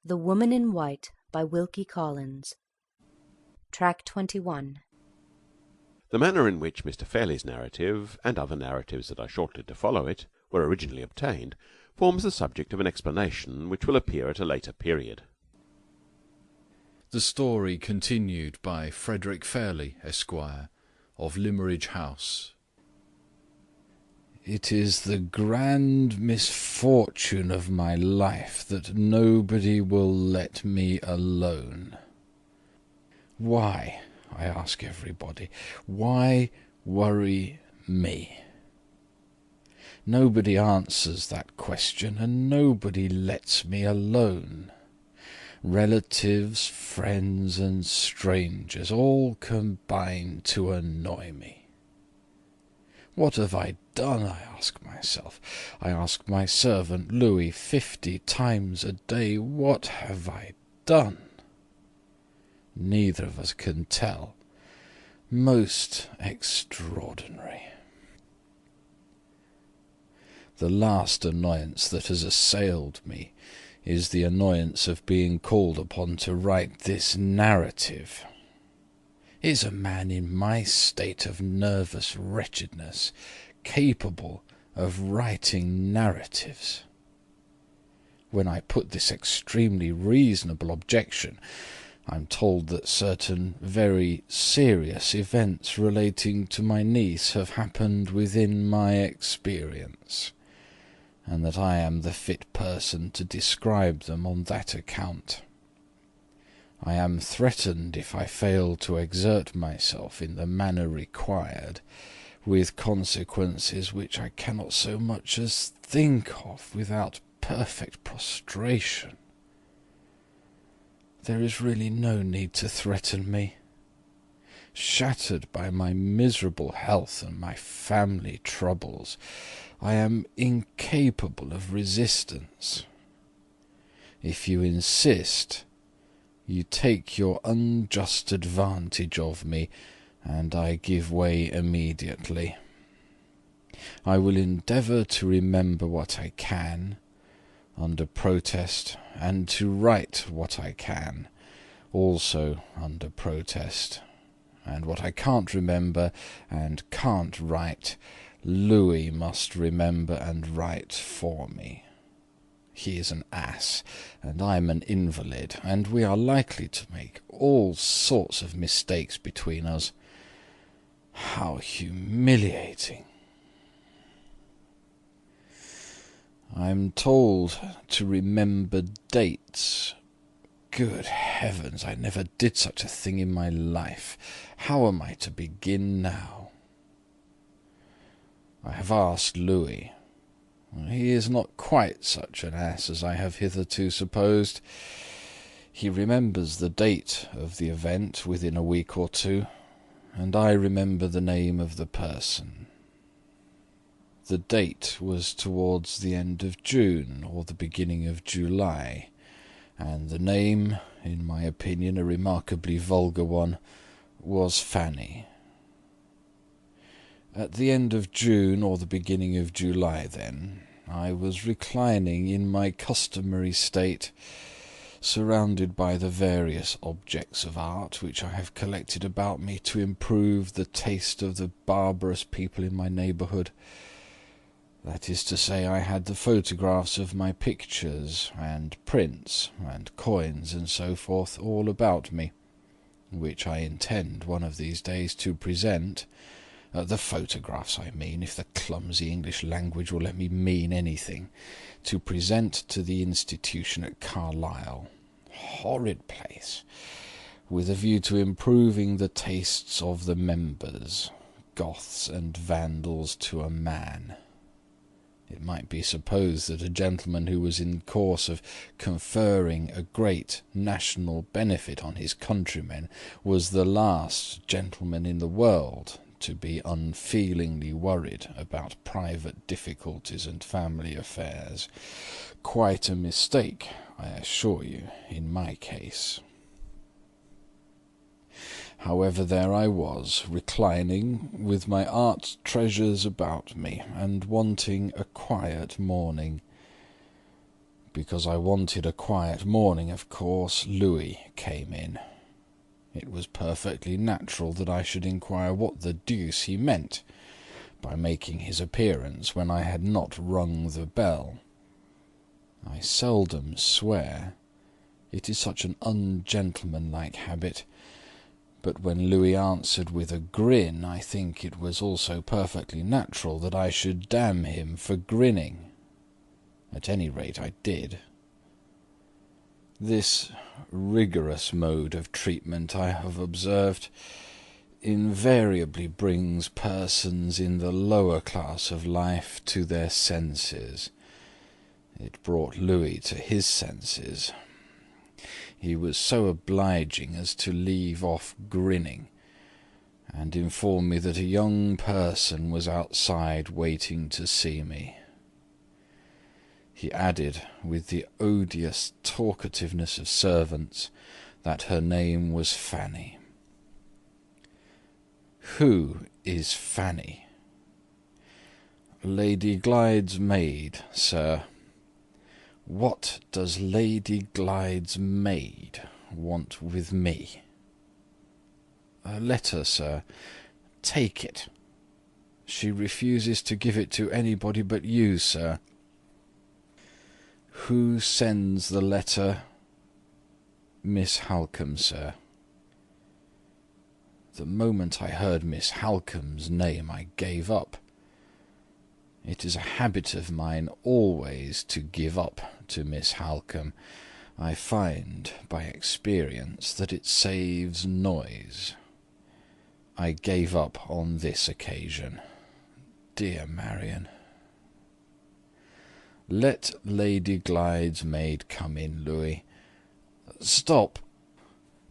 The Woman in White by Wilkie Collins. Track 21. The manner in which Mr. Fairlie's narrative, and other narratives that are shortly to follow it, were originally obtained, forms the subject of an explanation which will appear at a later period. The story continued by Frederick Fairlie, Esquire, of Limmeridge House. It is the grand misfortune of my life that nobody will let me alone. Why, I ask everybody, why worry me? Nobody answers that question, and nobody lets me alone. Relatives, friends, and strangers all combine to annoy me. What have I done, I ask myself. I ask my servant Louis 50 times a day, what have I done? Neither of us can tell. Most extraordinary. The last annoyance that has assailed me is the annoyance of being called upon to write this narrative. Is a man in my state of nervous wretchedness capable of writing narratives? When I put this extremely reasonable objection, I'm told that certain very serious events relating to my niece have happened within my experience, and that I am the fit person to describe them on that account. I am threatened, if I fail to exert myself in the manner required, with consequences which I cannot so much as think of without perfect prostration. There is really no need to threaten me. Shattered by my miserable health and my family troubles, I am incapable of resistance. If you insist, you take your unjust advantage of me, and I give way immediately. I will endeavour to remember what I can, under protest, and to write what I can, also under protest, and what I can't remember and can't write, Louis must remember and write for me. He is an ass, and I'm an invalid, and we are likely to make all sorts of mistakes between us. How humiliating! I'm told to remember dates. Good heavens, I never did such a thing in my life. How am I to begin now? I have asked Louis. He is not quite such an ass as I have hitherto supposed. He remembers the date of the event within a week or two, and I remember the name of the person. The date was towards the end of June or the beginning of July, and the name, in my opinion a remarkably vulgar one, was Fanny. At the end of June or the beginning of July, then, I was reclining in my customary state, surrounded by the various objects of art which I have collected about me to improve the taste of the barbarous people in my neighbourhood. That is to say, I had the photographs of my pictures, and prints, and coins, and so forth, all about me, which I intend one of these days to present. The photographs, I mean, if the clumsy English language will let me mean anything, to present to the institution at Carlisle. Horrid place! With a view to improving the tastes of the members, Goths and Vandals to a man. It might be supposed that a gentleman who was in course of conferring a great national benefit on his countrymen was the last gentleman in the world to be unfeelingly worried about private difficulties and family affairs. Quite a mistake, I assure you, in my case. However, there I was, reclining, with my art treasures about me, and wanting a quiet morning. Because I wanted a quiet morning, of course, Louis came in. It was perfectly natural that I should inquire what the deuce he meant by making his appearance when I had not rung the bell. I seldom swear. It is such an ungentlemanlike habit. But when Louis answered with a grin, I think it was also perfectly natural that I should damn him for grinning. At any rate, I did. This rigorous mode of treatment, I have observed, invariably brings persons in the lower class of life to their senses. It brought Louis to his senses. He was so obliging as to leave off grinning, and inform me that a young person was outside waiting to see me. He added, with the odious talkativeness of servants, that her name was Fanny. Who is Fanny? Lady Glyde's maid, sir. What does Lady Glyde's maid want with me? A letter, sir. Take it. She refuses to give it to anybody but you, sir. Who sends the letter? Miss Halcombe, sir. The moment I heard Miss Halcombe's name, I gave up. It is a habit of mine always to give up to Miss Halcombe. I find, by experience, that it saves noise. I gave up on this occasion. Dear Marion. Let Lady Glyde's maid come in, Louis. Stop.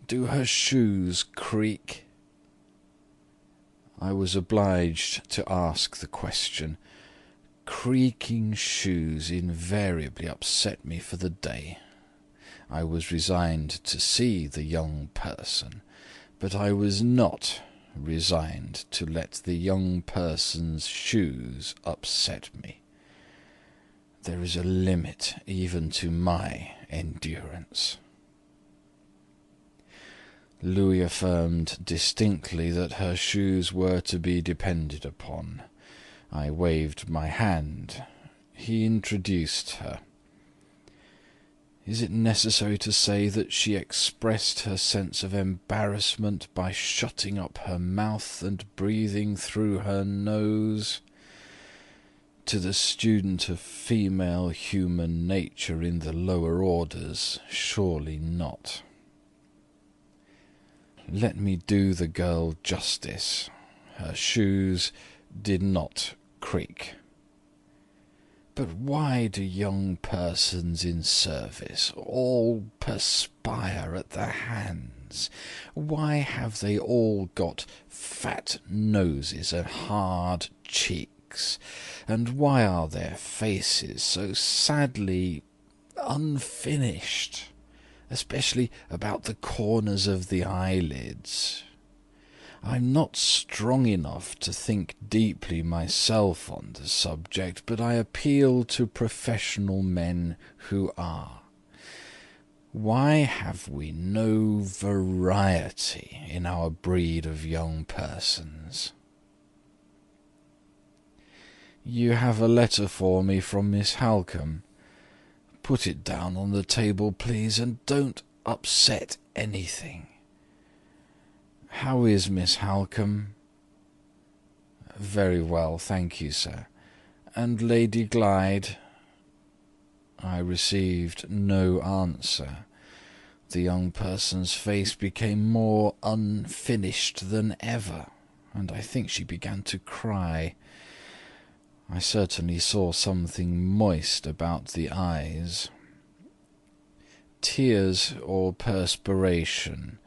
Do her shoes creak? I was obliged to ask the question. Creaking shoes invariably upset me for the day. I was resigned to see the young person, but I was not resigned to let the young person's shoes upset me. There is a limit even to my endurance. Louis affirmed distinctly that her shoes were to be depended upon. I waved my hand. He introduced her. Is it necessary to say that she expressed her sense of embarrassment by shutting up her mouth and breathing through her nose? To the student of female human nature in the lower orders, surely not. Let me do the girl justice. Her shoes did not creak. But why do young persons in service all perspire at the hands? Why have they all got fat noses and hard cheeks? And why are their faces so sadly unfinished, especially about the corners of the eyelids? I'm not strong enough to think deeply myself on the subject, but I appeal to professional men who are. Why have we no variety in our breed of young persons? You have a letter for me from Miss Halcombe. Put it down on the table, please, and don't upset anything. How is Miss Halcombe? Very well, thank you, sir. And Lady Glyde? I received no answer. The young person's face became more unfinished than ever, and I think she began to cry. I certainly saw something moist about the eyes. Tears or perspiration?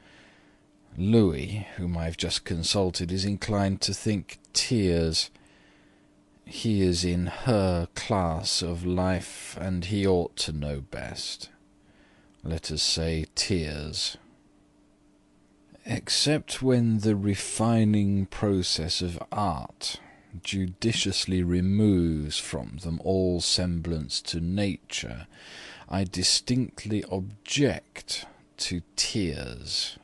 Louis, whom I have just consulted, is inclined to think tears. He is in her class of life, and he ought to know best. Let us say tears. Except when the refining process of art judiciously removes from them all semblance to nature, I distinctly object to tears.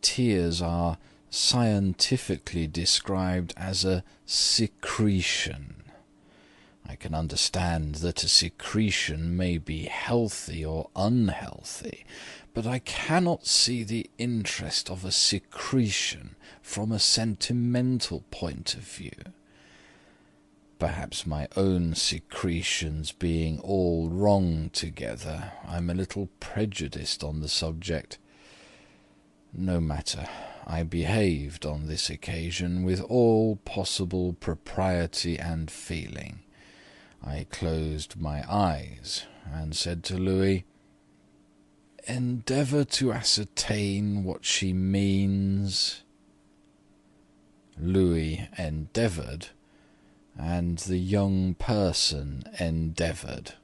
Tears are scientifically described as a secretion. I can understand that a secretion may be healthy or unhealthy, but I cannot see the interest of a secretion from a sentimental point of view. Perhaps my own secretions being all wrong together, I'm a little prejudiced on the subject. No matter, I behaved on this occasion with all possible propriety and feeling. I closed my eyes and said to Louis, "Endeavour to ascertain what she means." Louis endeavoured, and the young person endeavoured.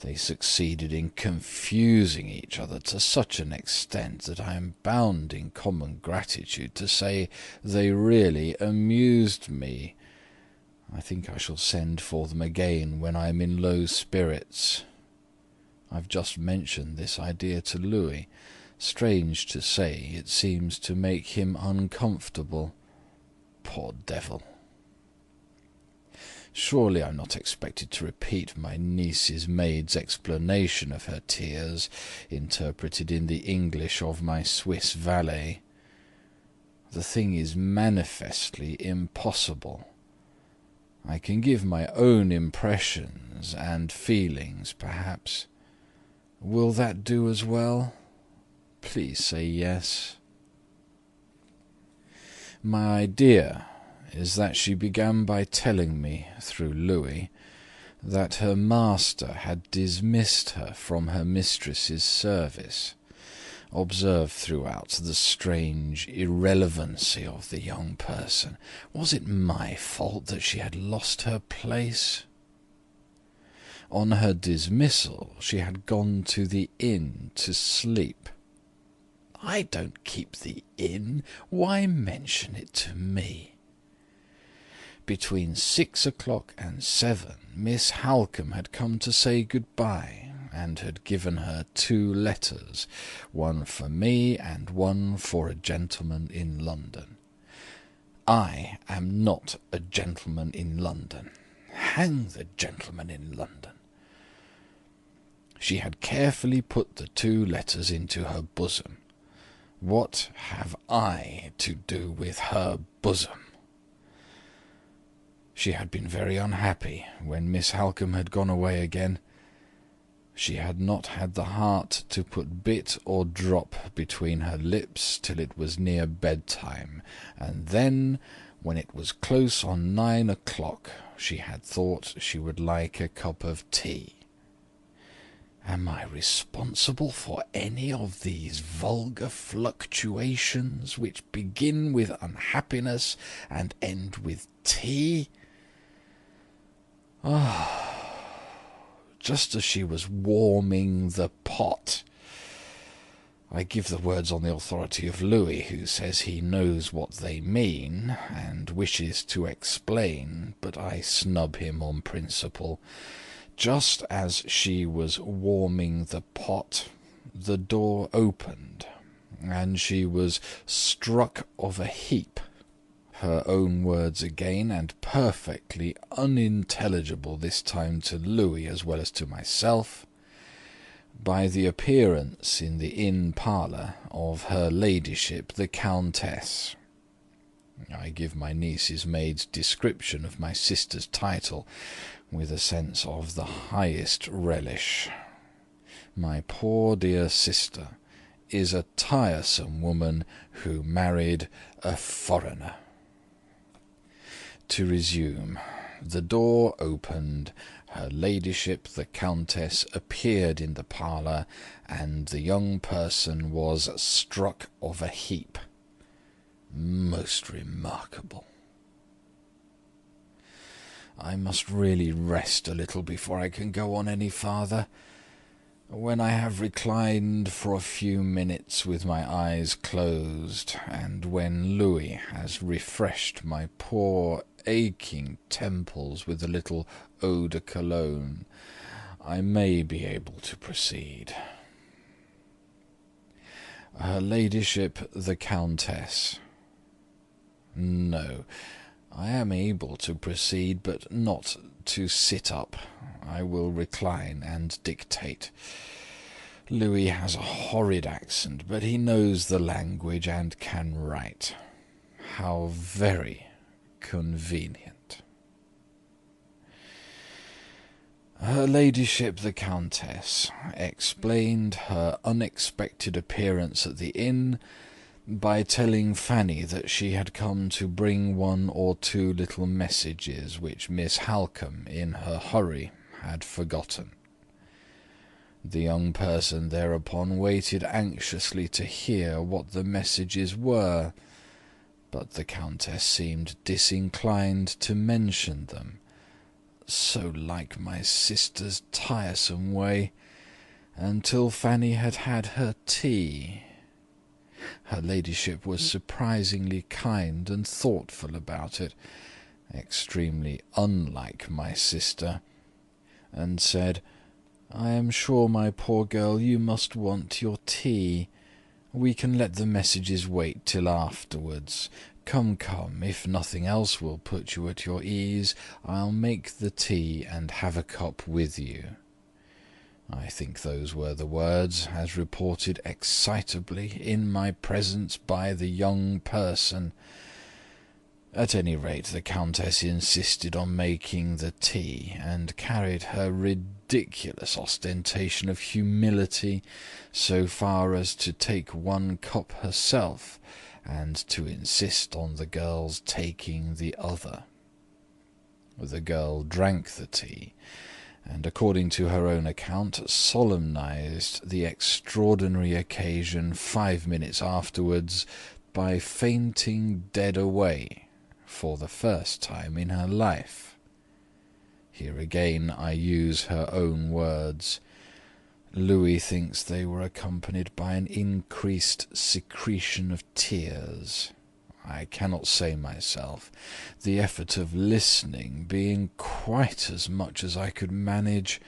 They succeeded in confusing each other to such an extent that I am bound in common gratitude to say they really amused me. I think I shall send for them again when I am in low spirits. I've just mentioned this idea to Louis. Strange to say, it seems to make him uncomfortable. Poor devil! Surely I'm not expected to repeat my niece's maid's explanation of her tears, interpreted in the English of my Swiss valet. The thing is manifestly impossible. I can give my own impressions and feelings, perhaps. Will that do as well? Please say yes. My idea is that she began by telling me, through Louis, that her master had dismissed her from her mistress's service. Observe throughout the strange irrelevancy of the young person. Was it my fault that she had lost her place? On her dismissal, she had gone to the inn to sleep. I don't keep the inn. Why mention it to me? Between 6 o'clock and 7, Miss Halcombe had come to say good-bye, and had given her 2 letters, one for me and one for a gentleman in London. I am not a gentleman in London. Hang the gentleman in London. She had carefully put the 2 letters into her bosom. What have I to do with her bosom? She had been very unhappy when Miss Halcombe had gone away again. She had not had the heart to put bit or drop between her lips till it was near bedtime, and then, when it was close on 9 o'clock, she had thought she would like a cup of tea. Am I responsible for any of these vulgar fluctuations which begin with unhappiness and end with tea? Just as she was warming the pot. I give the words on the authority of Louis, who says he knows what they mean, and wishes to explain, but I snub him on principle. Just as she was warming the pot, the door opened, and she was struck of a heap. Her own words again, and perfectly unintelligible this time to Louis as well as to myself, by the appearance in the inn parlour of her ladyship the Countess. I give my niece's maid's description of my sister's title with a sense of the highest relish. My poor dear sister is a tiresome woman who married a foreigner. To resume, the door opened, her ladyship the Countess appeared in the parlour, and the young person was struck of a heap. Most remarkable. I must really rest a little before I can go on any farther. When I have reclined for a few minutes with my eyes closed, and when Louis has refreshed my poor aching temples with a little eau de cologne, I may be able to proceed. Her ladyship the Countess. No, I am able to proceed, but not to sit up. I will recline and dictate. Louis has a horrid accent, but he knows the language and can write. How very convenient. Her ladyship the Countess explained her unexpected appearance at the inn by telling Fanny that she had come to bring one or two little messages which Miss Halcombe, in her hurry, had forgotten. The young person thereupon waited anxiously to hear what the messages were, but the Countess seemed disinclined to mention them, so like my sister's tiresome way, until Fanny had had her tea. Her ladyship was surprisingly kind and thoughtful about it, extremely unlike my sister, and said, "I am sure, my poor girl, you must want your tea. We can let the messages wait till afterwards. Come, come, if nothing else will put you at your ease, I'll make the tea and have a cup with you." I think those were the words, as reported excitably in my presence by the young person. At any rate, the Countess insisted on making the tea, and carried her ridiculous ostentation of humility so far as to take one cup herself, and to insist on the girl's taking the other. The girl drank the tea, and, according to her own account, solemnized the extraordinary occasion 5 minutes afterwards by fainting dead away for the first time in her life. Here again I use her own words. Louis thinks they were accompanied by an increased secretion of tears. I cannot say myself, the effort of listening being quite as much as I could manage.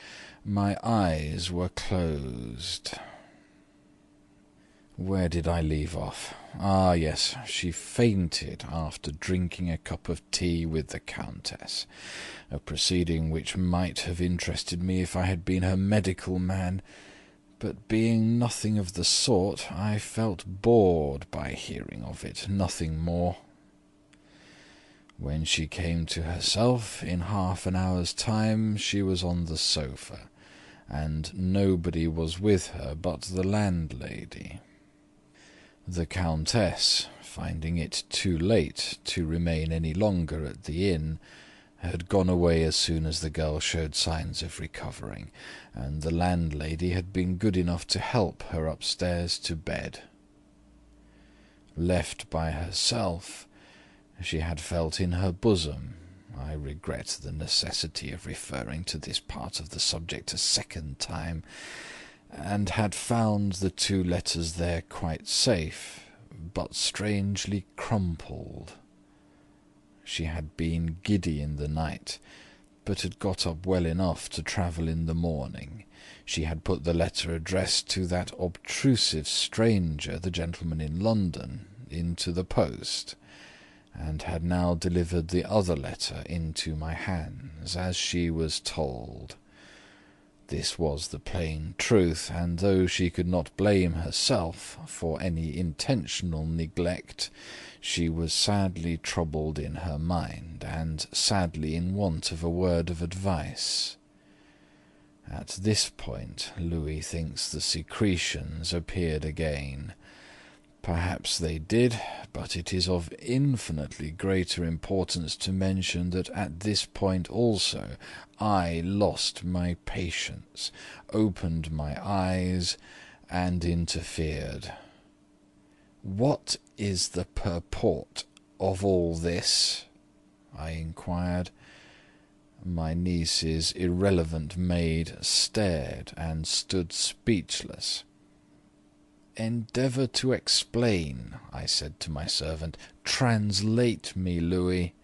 My eyes were closed. Where did I leave off? Ah, yes, she fainted after drinking a cup of tea with the Countess, a proceeding which might have interested me if I had been her medical man, but being nothing of the sort, I felt bored by hearing of it, nothing more. When she came to herself, in half an hour's time, she was on the sofa, and nobody was with her but the landlady. The Countess, finding it too late to remain any longer at the inn, had gone away as soon as the girl showed signs of recovering, and the landlady had been good enough to help her upstairs to bed. Left by herself, she had felt in her bosom — I regret the necessity of referring to this part of the subject a second time — and had found the 2 letters there quite safe, but strangely crumpled. She had been giddy in the night, but had got up well enough to travel in the morning. She had put the letter addressed to that obtrusive stranger, the gentleman in London, into the post, and had now delivered the other letter into my hands, as she was told. This was the plain truth, and though she could not blame herself for any intentional neglect, she was sadly troubled in her mind, and sadly in want of a word of advice. At this point Louis thinks the secretions appeared again. Perhaps they did, but it is of infinitely greater importance to mention that at this point also I lost my patience, opened my eyes, and interfered. "What is the purport of all this?" I inquired. My niece's irrelevant maid stared and stood speechless. "Endeavour to explain," I said to my servant. "Translate me, Louis."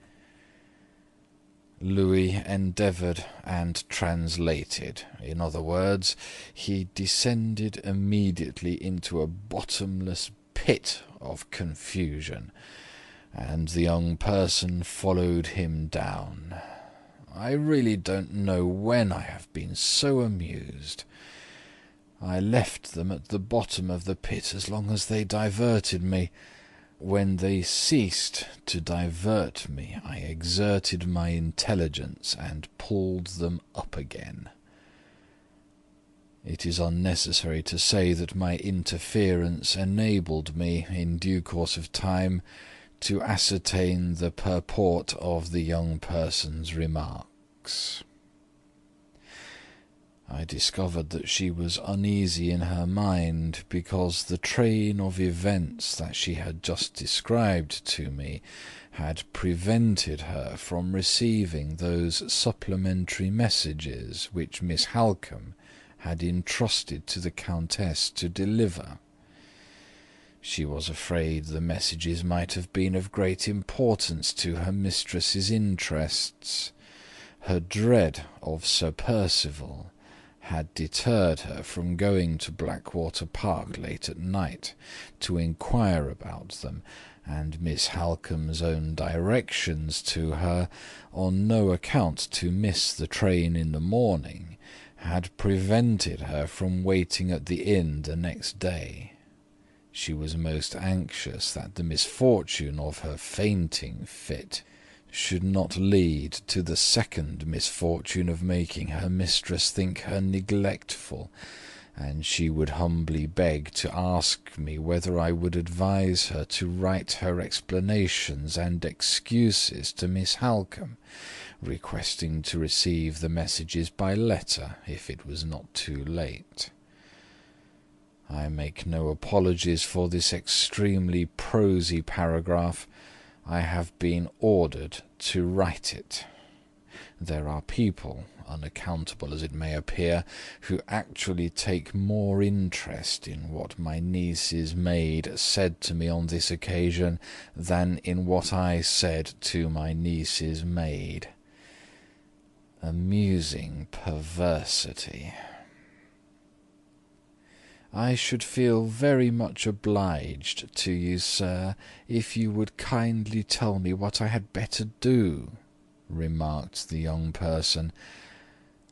Louis endeavoured and translated. In other words, he descended immediately into a bottomless pit of confusion, and the young person followed him down. I really don't know when I have been so amused. I left them at the bottom of the pit as long as they diverted me. When they ceased to divert me, I exerted my intelligence and pulled them up again. It is unnecessary to say that my interference enabled me, in due course of time, to ascertain the purport of the young person's remarks. I discovered that she was uneasy in her mind because the train of events that she had just described to me had prevented her from receiving those supplementary messages which Miss Halcombe had entrusted to the Countess to deliver. She was afraid the messages might have been of great importance to her mistress's interests. Her dread of Sir Percival had deterred her from going to Blackwater Park late at night to inquire about them, and Miss Halcombe's own directions to her, on no account to miss the train in the morning, had prevented her from waiting at the inn the next day. She was most anxious that the misfortune of her fainting fit should not lead to the second misfortune of making her mistress think her neglectful, and she would humbly beg to ask me whether I would advise her to write her explanations and excuses to Miss Halcombe, requesting to receive the messages by letter if it was not too late. I make no apologies for this extremely prosy paragraph. I have been ordered to write it. There are people, unaccountable as it may appear, who actually take more interest in what my niece's maid said to me on this occasion than in what I said to my niece's maid. Amusing perversity. I should feel very much obliged to you, sir, if you would kindly tell me what I had better do, remarked the young person.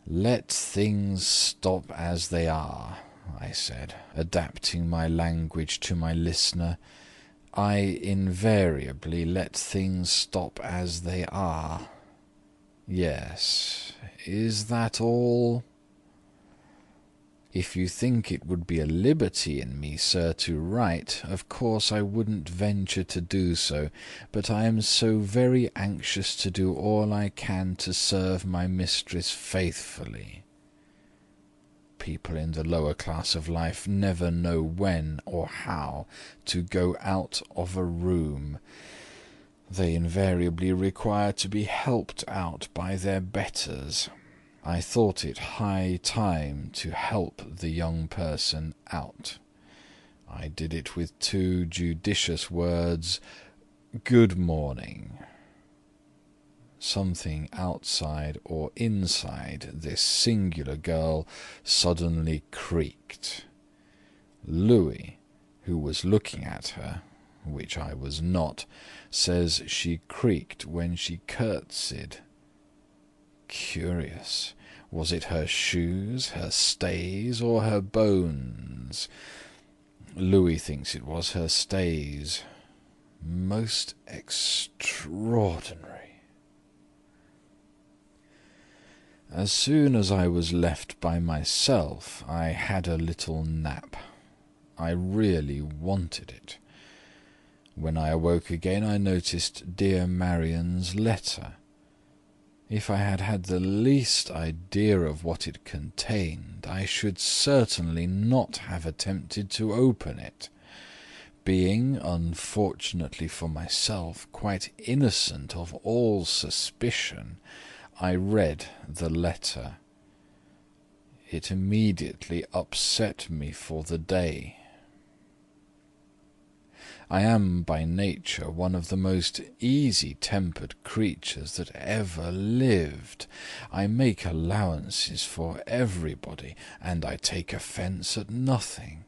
Let things stop as they are, I said, adapting my language to my listener. I invariably let things stop as they are. Yes, is that all? If you think it would be a liberty in me, sir, to write, of course I wouldn't venture to do so, but I am so very anxious to do all I can to serve my mistress faithfully. People in the lower class of life never know when or how to go out of a room. They invariably require to be helped out by their betters. I thought it high time to help the young person out. I did it with 2 judicious words, "Good morning." Something outside or inside this singular girl suddenly creaked. Louis, who was looking at her, which I was not, says she creaked when she curtsied. Curious. Was it her shoes, her stays, or her bones? Louis thinks it was her stays. Most extraordinary. As soon as I was left by myself, I had a little nap. I really wanted it. When I awoke again, I noticed dear Marian's letter. If I had had the least idea of what it contained, I should certainly not have attempted to open it. Being, unfortunately for myself, quite innocent of all suspicion, I read the letter. It immediately upset me for the day. I am by nature one of the most easy-tempered creatures that ever lived. I make allowances for everybody, and I take offence at nothing.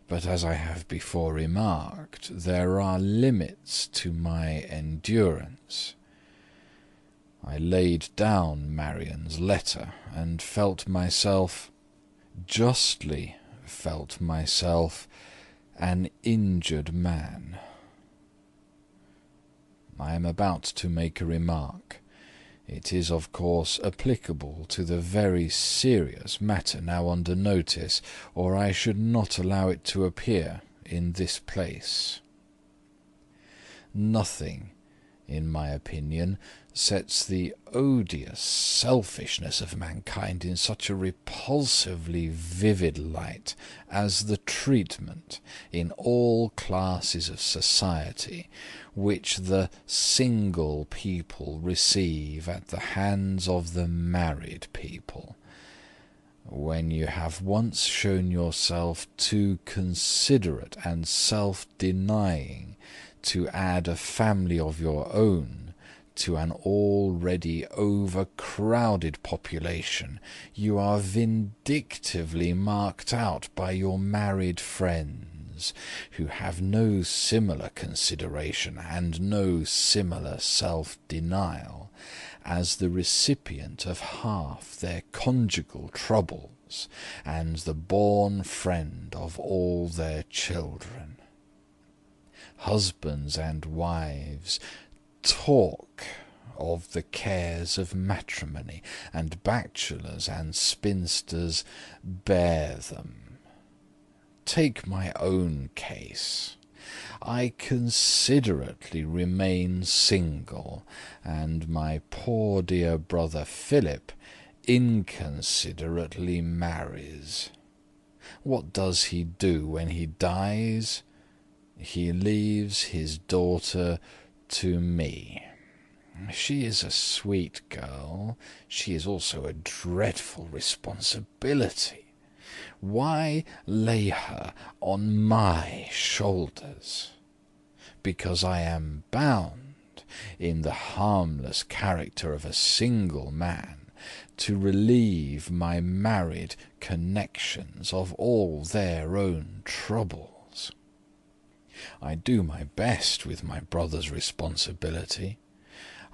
But as I have before remarked, there are limits to my endurance. I laid down Marian's letter, and justly felt myself, an injured man. I am about to make a remark. It is, of course, applicable to the very serious matter now under notice, or I should not allow it to appear in this place. Nothing, in my opinion, sets the odious selfishness of mankind in such a repulsively vivid light as the treatment, in all classes of society, which the single people receive at the hands of the married people. When you have once shown yourself too considerate and self-denying to add a family of your own to an already overcrowded population, you are vindictively marked out by your married friends, who have no similar consideration and no similar self-denial, as the recipient of half their conjugal troubles, and the born friend of all their children. Husbands and wives talk of the cares of matrimony, and bachelors and spinsters bear them. Take my own case. I considerately remain single, and my poor dear brother Philip inconsiderately marries. What does he do when he dies? He leaves his daughter to me. She is a sweet girl. She is also a dreadful responsibility. Why lay her on my shoulders? Because I am bound, in the harmless character of a single man, to relieve my married connections of all their own troubles. I do my best with my brother's responsibility.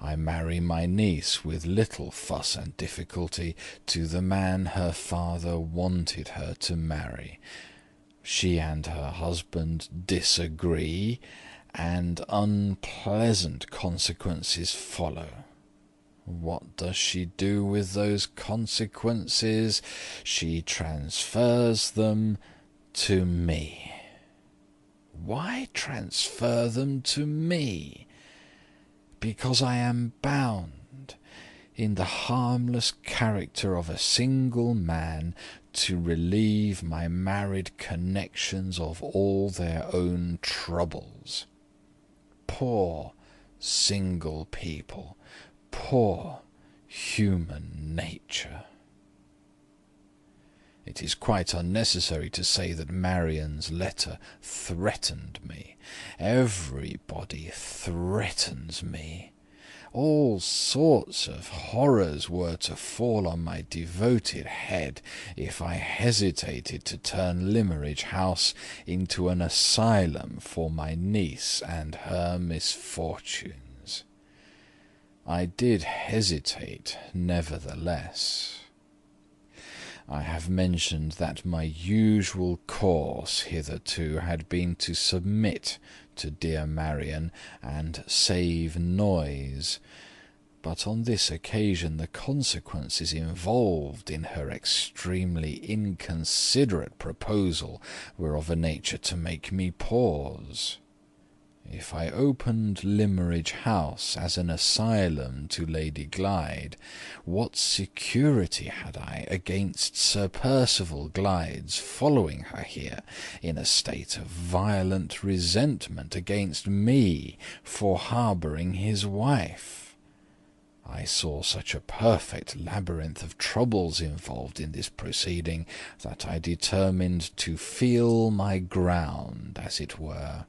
I marry my niece with little fuss and difficulty to the man her father wanted her to marry. She and her husband disagree, and unpleasant consequences follow. What does she do with those consequences? She transfers them to me. Why transfer them to me? Because I am bound, in the harmless character of a single man, to relieve my married connections of all their own troubles. Poor single people, poor human nature! It is quite unnecessary to say that Marian's letter threatened me. Everybody threatens me. All sorts of horrors were to fall on my devoted head if I hesitated to turn Limmeridge House into an asylum for my niece and her misfortunes. I did hesitate, nevertheless. I have mentioned that my usual course hitherto had been to submit to dear Marian and save noise, but on this occasion the consequences involved in her extremely inconsiderate proposal were of a nature to make me pause. If I opened Limmeridge House as an asylum to Lady Glyde, what security had I against Sir Percival Glyde's following her here in a state of violent resentment against me for harbouring his wife? I saw such a perfect labyrinth of troubles involved in this proceeding that I determined to feel my ground, as it were.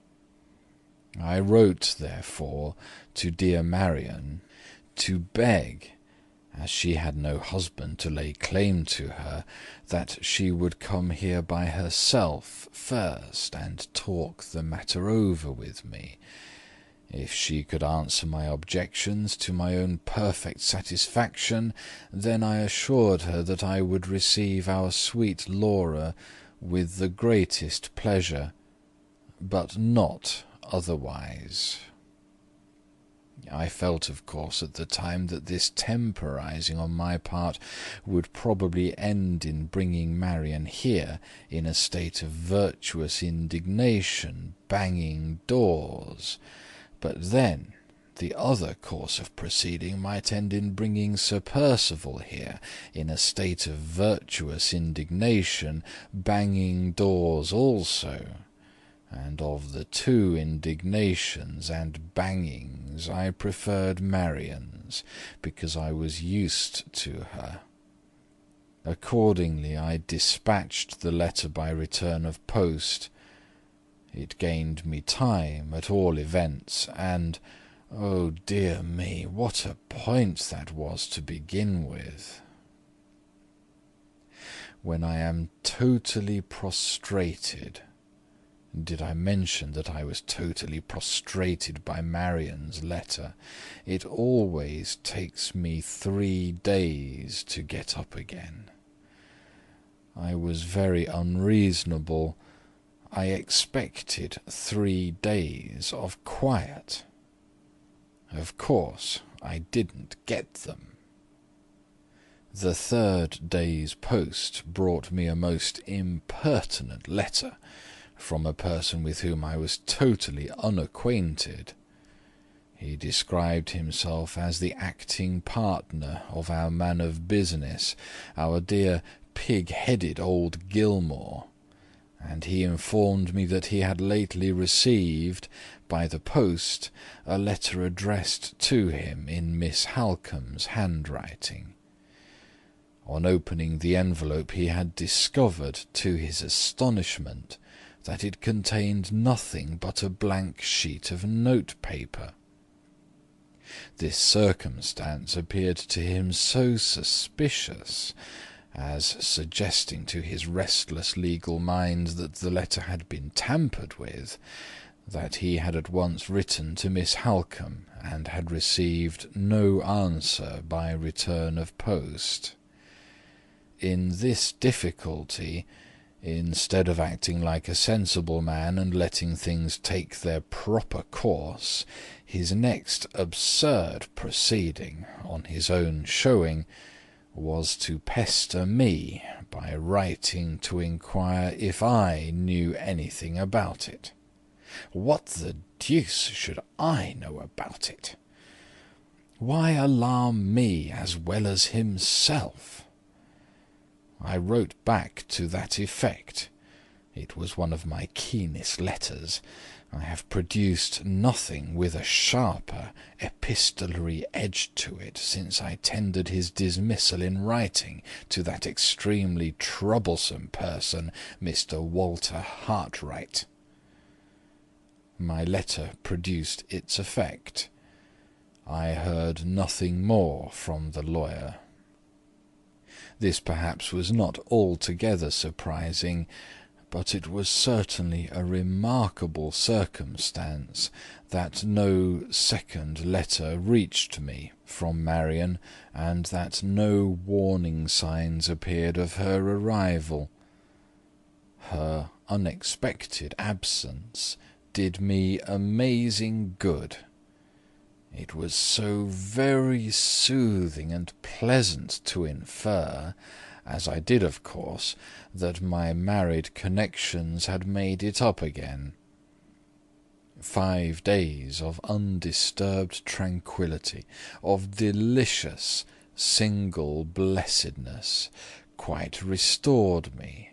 I wrote, therefore, to dear Marian, to beg, as she had no husband to lay claim to her, that she would come here by herself first, and talk the matter over with me. If she could answer my objections to my own perfect satisfaction, then I assured her that I would receive our sweet Laura with the greatest pleasure, but not otherwise. I felt, of course, at the time that this temporizing on my part would probably end in bringing Marian here in a state of virtuous indignation, banging doors. But then the other course of proceeding might end in bringing Sir Percival here in a state of virtuous indignation, banging doors also. And of the two indignations and bangings I preferred Marian's, because I was used to her. Accordingly I dispatched the letter by return of post. It gained me time, at all events, and, oh dear me, what a point that was to begin with! When I am totally prostrated— did I mention that I was totally prostrated by Marian's letter? It always takes me 3 days to get up again. I was very unreasonable. I expected 3 days of quiet. Of course, I didn't get them. The 3rd day's post brought me a most impertinent letter from a person with whom I was totally unacquainted. He described himself as the acting partner of our man of business, our dear pig-headed old Gilmore, and he informed me that he had lately received, by the post, a letter addressed to him in Miss Halcombe's handwriting. On opening the envelope he had discovered, to his astonishment, that it contained nothing but a blank sheet of note-paper. This circumstance appeared to him so suspicious, as suggesting to his restless legal mind that the letter had been tampered with, that he had at once written to Miss Halcombe, and had received no answer by return of post. In this difficulty, instead of acting like a sensible man and letting things take their proper course, his next absurd proceeding, on his own showing, was to pester me by writing to inquire if I knew anything about it. What the deuce should I know about it? Why alarm me as well as himself? I wrote back to that effect. It was one of my keenest letters. I have produced nothing with a sharper epistolary edge to it since I tendered his dismissal in writing to that extremely troublesome person, Mr. Walter Hartwright. My letter produced its effect. I heard nothing more from the lawyer. This perhaps was not altogether surprising, but it was certainly a remarkable circumstance that no second letter reached me from Marian, and that no warning signs appeared of her arrival. Her unexpected absence did me amazing good. It was so very soothing and pleasant to infer, as I did of course, that my married connections had made it up again. 5 days of undisturbed tranquillity, of delicious single blessedness, quite restored me.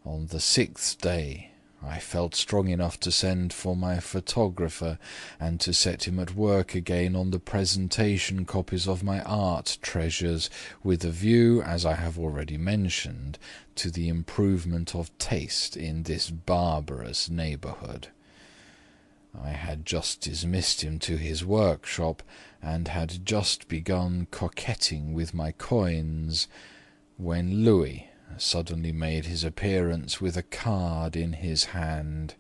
On the 6th day I felt strong enough to send for my photographer, and to set him at work again on the presentation copies of my art treasures, with a view, as I have already mentioned, to the improvement of taste in this barbarous neighbourhood. I had just dismissed him to his workshop, and had just begun coquetting with my coins, when Louis suddenly made his appearance with a card in his hand.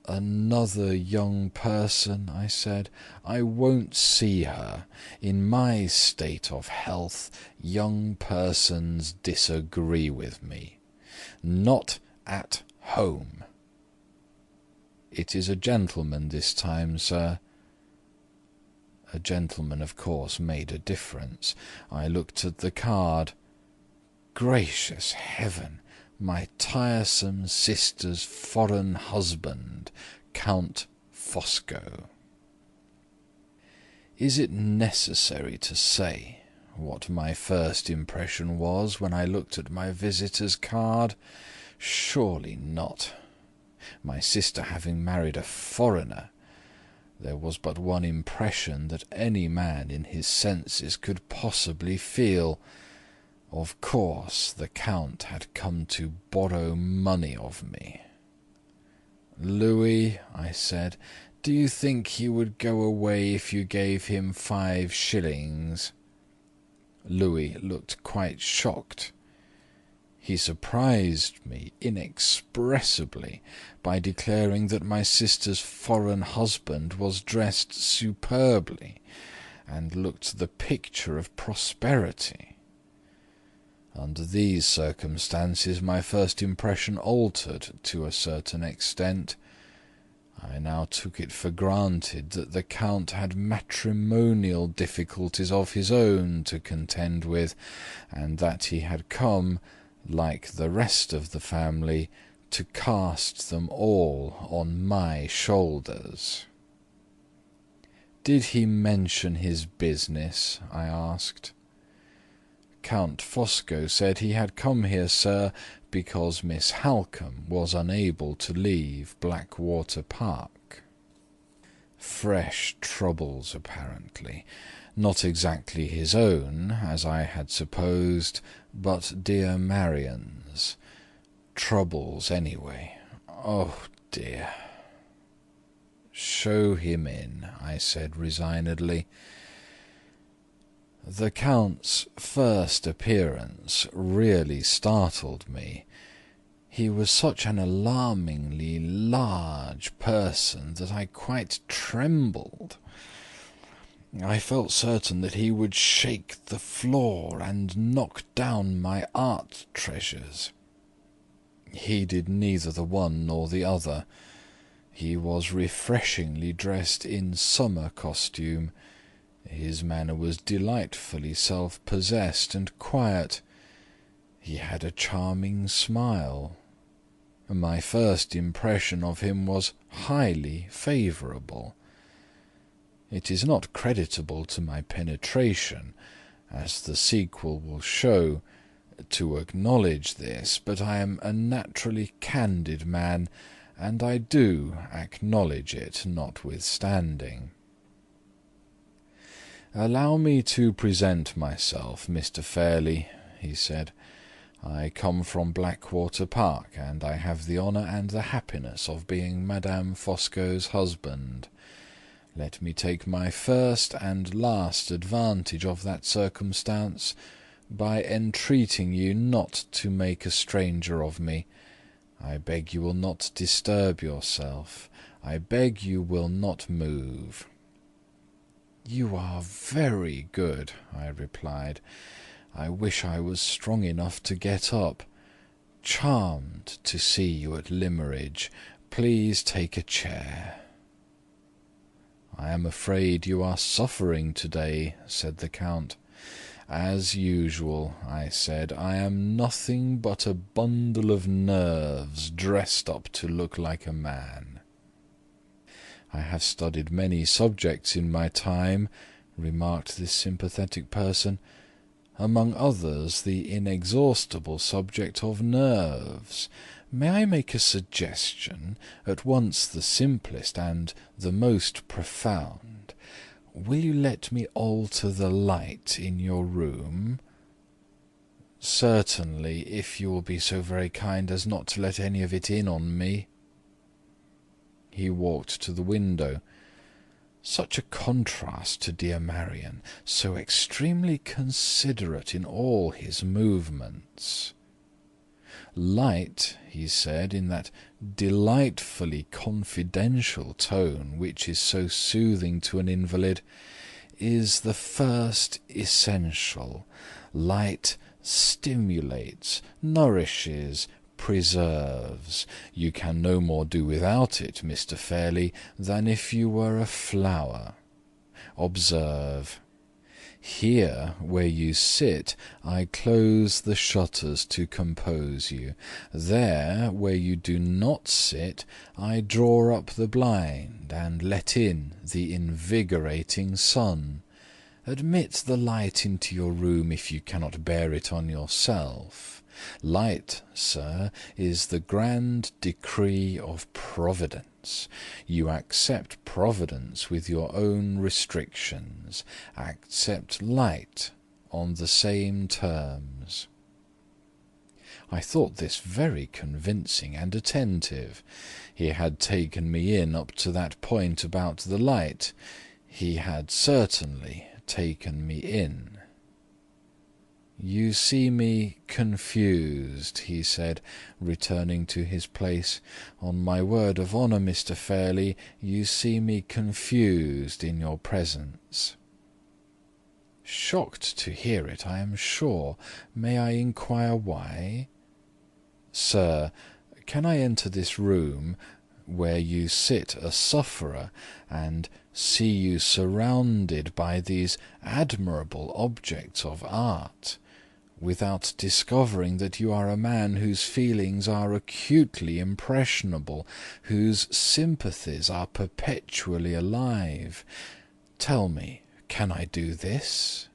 "Another young person," I said. "I won't see her. In my state of health, young persons disagree with me. Not at home." "It is a gentleman this time, sir." A gentleman, of course, made a difference. I looked at the card. Gracious heaven! My tiresome sister's foreign husband, Count Fosco. Is it necessary to say what my first impression was when I looked at my visitor's card? Surely not. My sister having married a foreigner, there was but one impression that any man in his senses could possibly feel. Of course the Count had come to borrow money of me. "Louis," I said, "do you think he would go away if you gave him 5 shillings?" Louis looked quite shocked. He surprised me inexpressibly by declaring that my sister's foreign husband was dressed superbly, and looked the picture of prosperity. Under these circumstances my first impression altered to a certain extent. I now took it for granted that the Count had matrimonial difficulties of his own to contend with, and that he had come, like the rest of the family, to cast them all on my shoulders. "Did he mention his business?" I asked. "Count Fosco said he had come here, sir, because Miss Halcombe was unable to leave Blackwater Park." Fresh troubles, apparently. Not exactly his own, as I had supposed, but dear Marian's. Troubles, anyway. Oh, dear. "Show him in," I said resignedly. The Count's first appearance really startled me. He was such an alarmingly large person that I quite trembled. I felt certain that he would shake the floor and knock down my art treasures. He did neither the one nor the other. He was refreshingly dressed in summer costume. His manner was delightfully self-possessed and quiet. He had a charming smile. My first impression of him was highly favourable. It is not creditable to my penetration, as the sequel will show, to acknowledge this, but I am a naturally candid man, and I do acknowledge it notwithstanding. "Allow me to present myself, Mr. Fairley," he said. "I come from Blackwater Park, and I have the honour and the happiness of being Madame Fosco's husband. Let me take my first and last advantage of that circumstance by entreating you not to make a stranger of me. I beg you will not disturb yourself. I beg you will not move." "You are very good," I replied. "I wish I was strong enough to get up. Charmed to see you at Limmeridge. Please take a chair." "I am afraid you are suffering to-day," said the Count. "As usual," I said. "I am nothing but a bundle of nerves dressed up to look like a man." "I have studied many subjects in my time," remarked this sympathetic person, "among others the inexhaustible subject of nerves. May I make a suggestion, at once the simplest and the most profound? Will you let me alter the light in your room?" "Certainly, if you will be so very kind as not to let any of it in on me." he walked to the window. Such a contrast to dear Marian, so extremely considerate in all his movements. Light, he said, in that delightfully confidential tone which is so soothing to an invalid, is the first essential. Light stimulates, nourishes, preserves. You can no more do without it, Mr. Fairley, than if you were a flower. Observe. Here, where you sit, I close the shutters to compose you. There, where you do not sit, I draw up the blind, and let in the invigorating sun. Admit the light into your room if you cannot bear it on yourself. Light, sir, is the grand decree of Providence. You accept Providence with your own restrictions. Accept light on the same terms. I thought this very convincing and attentive. He had taken me in up to that point about the light. He had certainly taken me in. "You see me confused," he said, returning to his place. "On my word of honour, Mr. Fairley, you see me confused in your presence." "Shocked to hear it, I am sure. May I inquire why?" "Sir, can I enter this room, where you sit a sufferer, and see you surrounded by these admirable objects of art, without discovering that you are a man whose feelings are acutely impressionable, whose sympathies are perpetually alive? Tell me, can I do this?"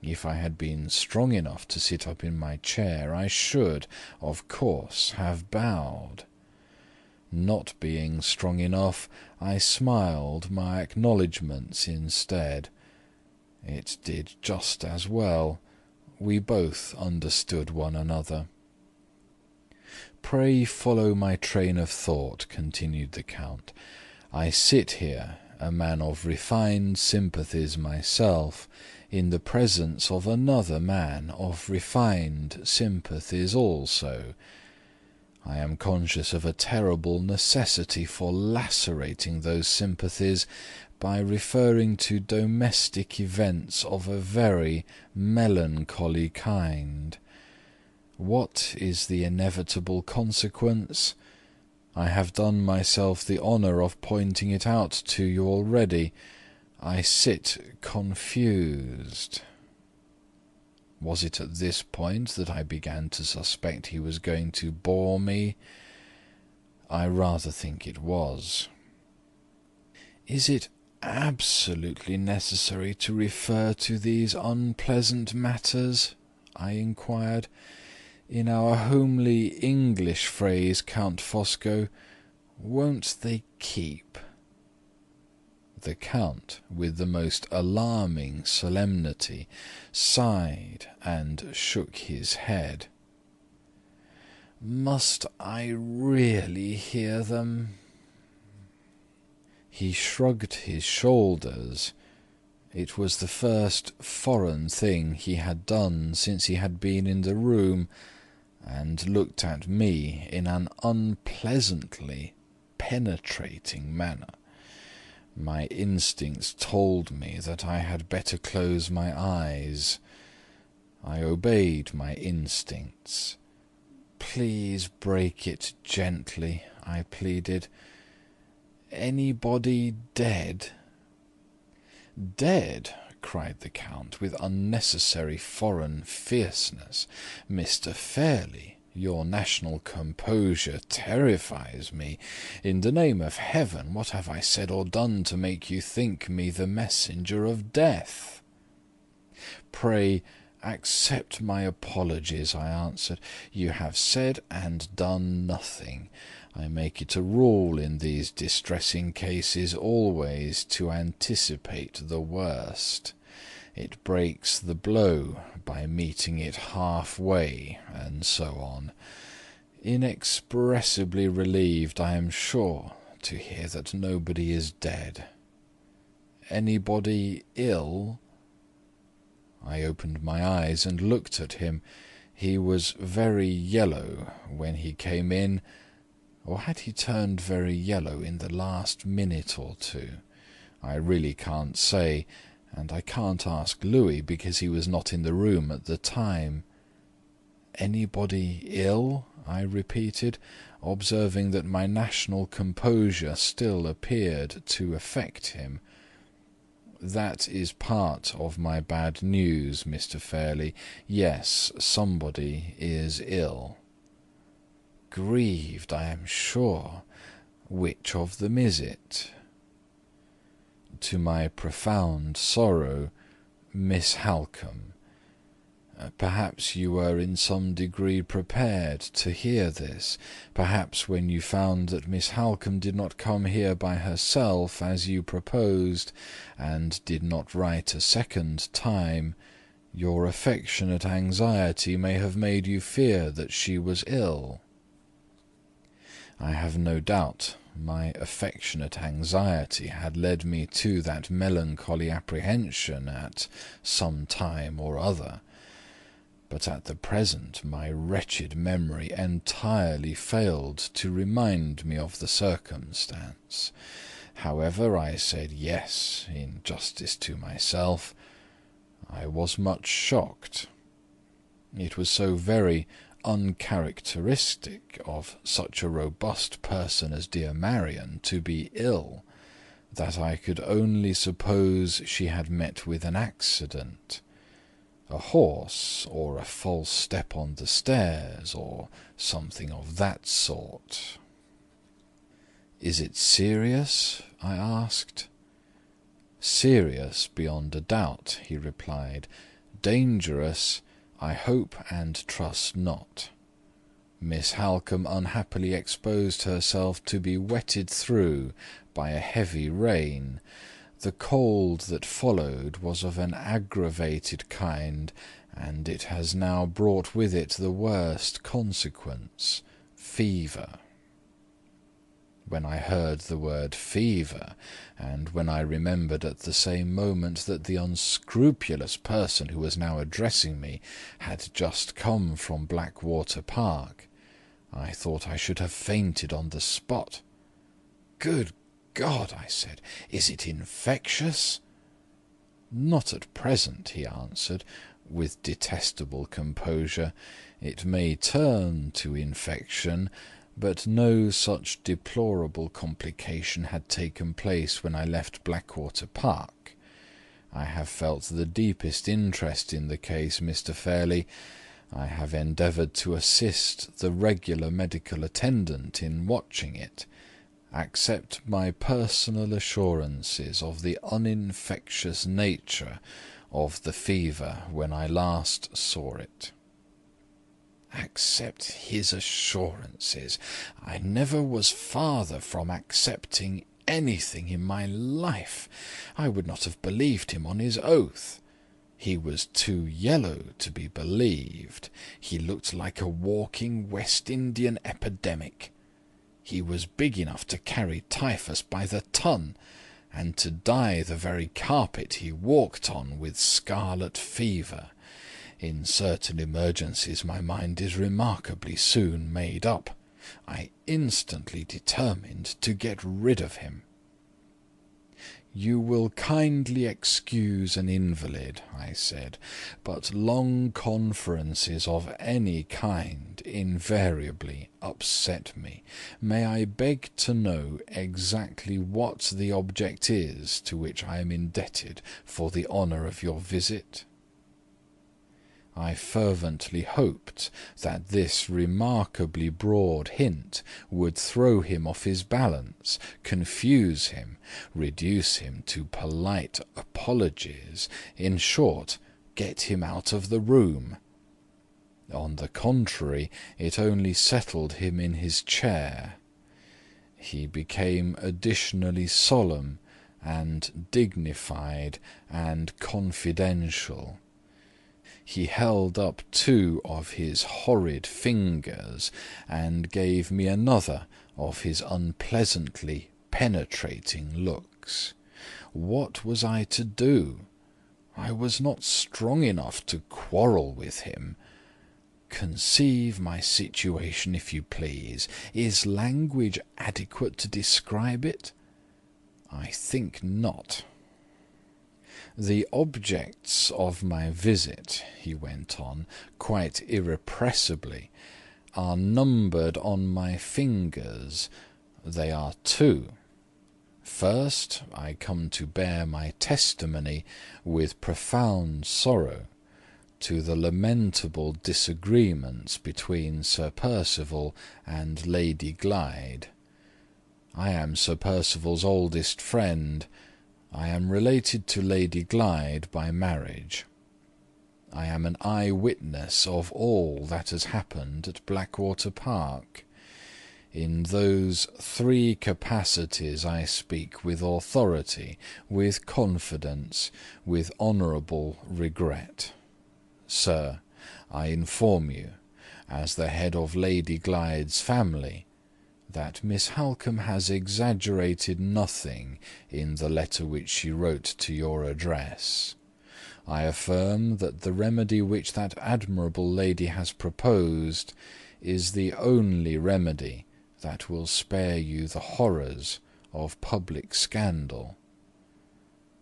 If I had been strong enough to sit up in my chair, I should, of course, have bowed. Not being strong enough, I smiled my acknowledgments instead. It did just as well. We both understood one another. "Pray follow my train of thought," continued the Count. "I sit here, a man of refined sympathies myself, in the presence of another man of refined sympathies also. I am conscious of a terrible necessity for lacerating those sympathies by referring to domestic events of a very melancholy kind. What is the inevitable consequence? I have done myself the honour of pointing it out to you already. I sit confused." Was it at this point that I began to suspect he was going to bore me? I rather think it was. "Is it absolutely necessary to refer to these unpleasant matters?" I inquired. "In our homely English phrase, Count Fosco, won't they keep?" The Count, with the most alarming solemnity, sighed and shook his head. "Must I really hear them?" He shrugged his shoulders. It was the first foreign thing he had done since he had been in the room, and looked at me in an unpleasantly penetrating manner. My instincts told me that I had better close my eyes. I obeyed my instincts. "Please break it gently," I pleaded. "Anybody dead?" "Dead?" cried the Count, with unnecessary foreign fierceness. "Mr. Fairley, your national composure terrifies me. In the name of heaven, what have I said or done to make you think me the messenger of death?" "Pray accept my apologies," I answered. "You have said and done nothing. I make it a rule in these distressing cases always to anticipate the worst. It breaks the blow by meeting it half-way, and so on. inexpressibly relieved, I am sure, to hear that nobody is dead. Anybody ill?" I opened my eyes and looked at him. He was very yellow when he came in, or had he turned very yellow in the last minute or two? I really can't say, and I can't ask Louis because he was not in the room at the time. "Anybody ill?" I repeated, observing that my national composure still appeared to affect him. "That is part of my bad news, Mr. Fairley. Yes, somebody is ill." "Grieved, I am sure. Which of them is it?" To my profound sorrow, Miss Halcombe. Perhaps you were in some degree prepared to hear this. Perhaps when you found that Miss Halcombe did not come here by herself, as you proposed, and did not write a second time, your affectionate anxiety may have made you fear that she was ill. I have no doubt my affectionate anxiety had led me to that melancholy apprehension at some time or other. But at the present my wretched memory entirely failed to remind me of the circumstance. However, I said yes, in justice to myself. I was much shocked. It was so very uncharacteristic of such a robust person as dear Marian to be ill, that I could only suppose she had met with an accident. A horse, or a false step on the stairs, or something of that sort. "Is it serious?" I asked. "Serious beyond a doubt," he replied. "Dangerous, I hope and trust not. Miss Halcombe unhappily exposed herself to be wetted through by a heavy rain. The cold that followed was of an aggravated kind, and it has now brought with it the worst consequence, fever." When I heard the word fever, and when I remembered at the same moment that the unscrupulous person who was now addressing me had just come from Blackwater Park, I thought I should have fainted on the spot. "Good God!" I said, "is it infectious?" "Not at present," he answered, with detestable composure. "It may turn to infection, but no such deplorable complication had taken place when I left Blackwater Park. I have felt the deepest interest in the case, Mr. Fairley. I have endeavoured to assist the regular medical attendant in watching it. Accept my personal assurances of the uninfectious nature of the fever when I last saw it." Accept his assurances! I never was farther from accepting anything in my life. I would not have believed him on his oath. He was too yellow to be believed. He looked like a walking West Indian epidemic. He was big enough to carry typhus by the ton, and to dye the very carpet he walked on with scarlet fever. In certain emergencies my mind is remarkably soon made up. I instantly determined to get rid of him. "You will kindly excuse an invalid," I said, "but long conferences of any kind invariably upset me. May I beg to know exactly what the object is to which I am indebted for the honour of your visit?" I fervently hoped that this remarkably broad hint would throw him off his balance, confuse him, reduce him to polite apologies, in short, get him out of the room. On the contrary, it only settled him in his chair. He became additionally solemn and dignified and confidential. he held up 2 of his horrid fingers, and gave me another of his unpleasantly penetrating looks. What was I to do? I was not strong enough to quarrel with him. Conceive my situation, if you please. Is language adequate to describe it? I think not. The objects of my visit, he went on, quite irrepressibly, are numbered on my fingers. They are 2. First, I come to bear my testimony with profound sorrow to the lamentable disagreements between Sir Percival and Lady Glyde. I am Sir Percival's oldest friend. I am related to Lady Glyde by marriage. I am an eye-witness of all that has happened at Blackwater Park. In those 3 capacities I speak with authority, with confidence, with honourable regret. Sir, I inform you, as the head of Lady Glyde's family, that Miss Halcombe has exaggerated nothing in the letter which she wrote to your address. I affirm that the remedy which that admirable lady has proposed is the only remedy that will spare you the horrors of public scandal.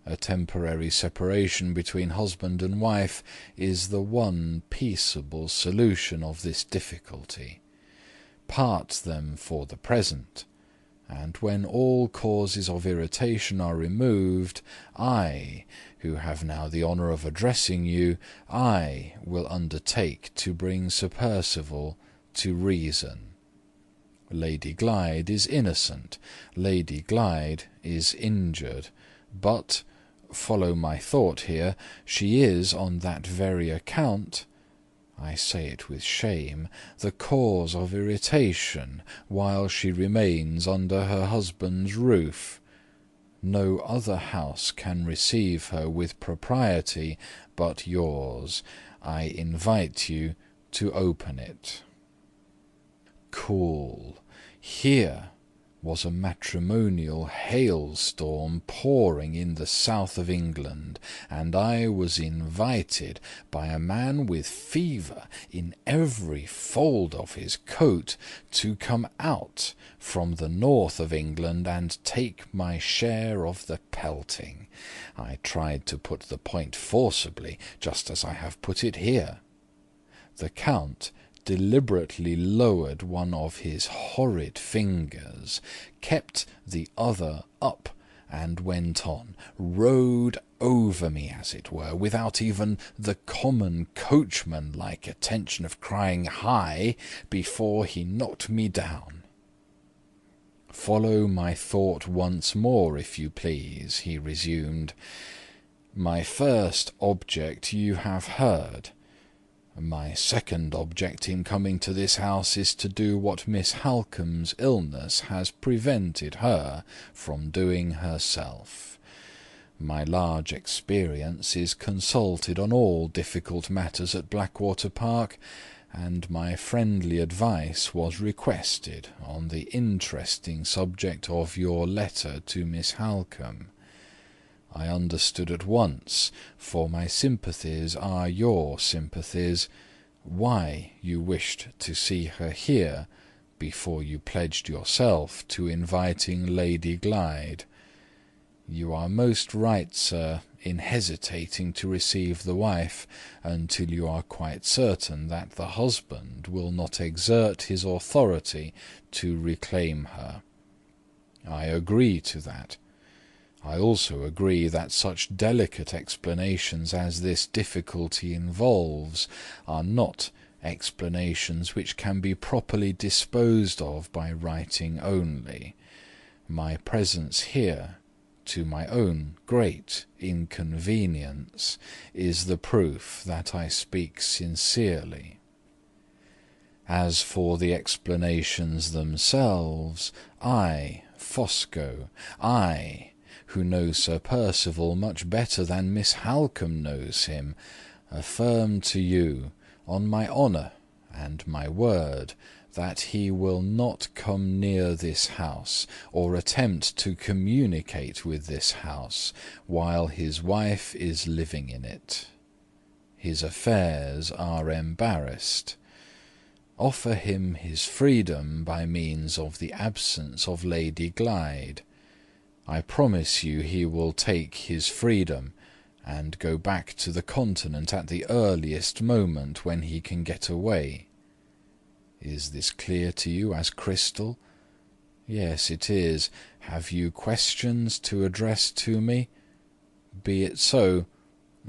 A temporary separation between husband and wife is the one peaceable solution of this difficulty. Part them for the present, and when all causes of irritation are removed, I, who have now the honour of addressing you, I will undertake to bring Sir Percival to reason. Lady Glyde is innocent, Lady Glyde is injured, but, follow my thought here, she is on that very account, I say it with shame, the cause of irritation while she remains under her husband's roof. No other house can receive her with propriety but yours. I invite you to open it. Cool. Here was a matrimonial hailstorm pouring in the south of England, and I was invited by a man with fever in every fold of his coat to come out from the north of England and take my share of the pelting. I tried to put the point forcibly, just as I have put it here. The Count deliberately lowered one of his horrid fingers, kept the other up, and went on, rode over me, as it were, without even the common coachman-like attention of crying "Hi!" before he knocked me down. Follow my thought once more, if you please, he resumed. My first object you have heard. My second object in coming to this house is to do what Miss Halcombe's illness has prevented her from doing herself. My large experience is consulted on all difficult matters at Blackwater Park, and my friendly advice was requested on the interesting subject of your letter to Miss Halcombe. I understood at once, for my sympathies are your sympathies, why you wished to see her here before you pledged yourself to inviting Lady Glyde. You are most right, sir, in hesitating to receive the wife until you are quite certain that the husband will not exert his authority to reclaim her. I agree to that. I also agree that such delicate explanations as this difficulty involves are not explanations which can be properly disposed of by writing only. My presence here, to my own great inconvenience, is the proof that I speak sincerely. As for the explanations themselves, I, Fosco, I, who know Sir Percival much better than Miss Halcombe knows him, affirm to you, on my honour and my word, that he will not come near this house, or attempt to communicate with this house, while his wife is living in it. His affairs are embarrassed. Offer him his freedom by means of the absence of Lady Glyde. I promise you he will take his freedom, and go back to the continent at the earliest moment when he can get away. Is this clear to you as crystal? Yes, it is. Have you questions to address to me? Be it so.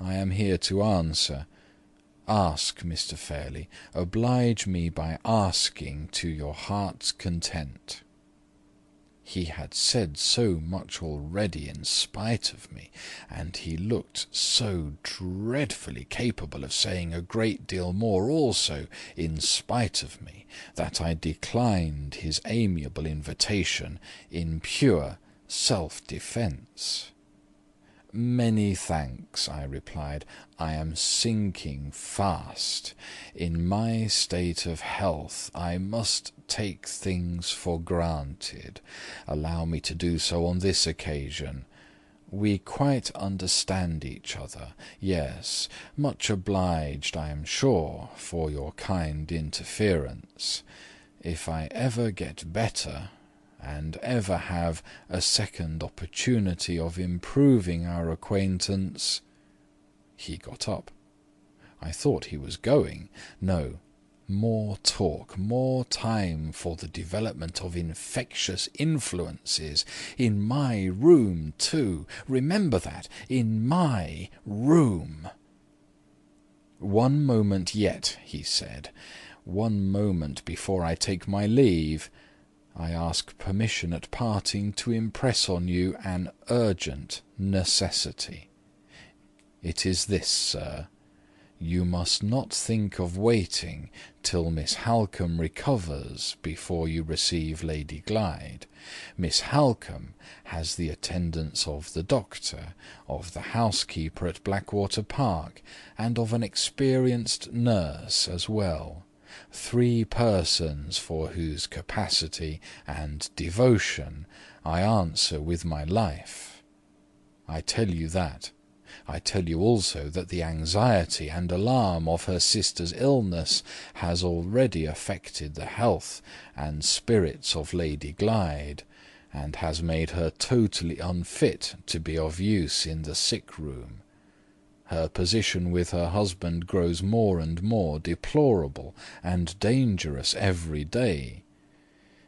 I am here to answer. Ask, Mr. Fairley. Oblige me by asking to your heart's content. He had said so much already in spite of me, and he looked so dreadfully capable of saying a great deal more also in spite of me, that I declined his amiable invitation in pure self-defence. "Many thanks," I replied. "I am sinking fast. In my state of health I must take things for granted. Allow me to do so on this occasion. We quite understand each other. Yes, much obliged, I am sure, for your kind interference. If I ever get better, and ever have a second opportunity of improving our acquaintance—" He got up. I thought he was going. No, more talk, more time for the development of infectious influences. In my room, too. Remember that. In my room. "One moment yet," he said. "One moment before I take my leave. I ask permission at parting to impress on you an urgent necessity. It is this, sir. You must not think of waiting till Miss Halcombe recovers before you receive Lady Glyde. Miss Halcombe has the attendance of the doctor, of the housekeeper at Blackwater Park, and of an experienced nurse as well. 3 persons for whose capacity and devotion I answer with my life. I tell you that. I tell you also that the anxiety and alarm of her sister's illness has already affected the health and spirits of Lady Glyde, and has made her totally unfit to be of use in the sick-room. Her position with her husband grows more and more deplorable and dangerous every day.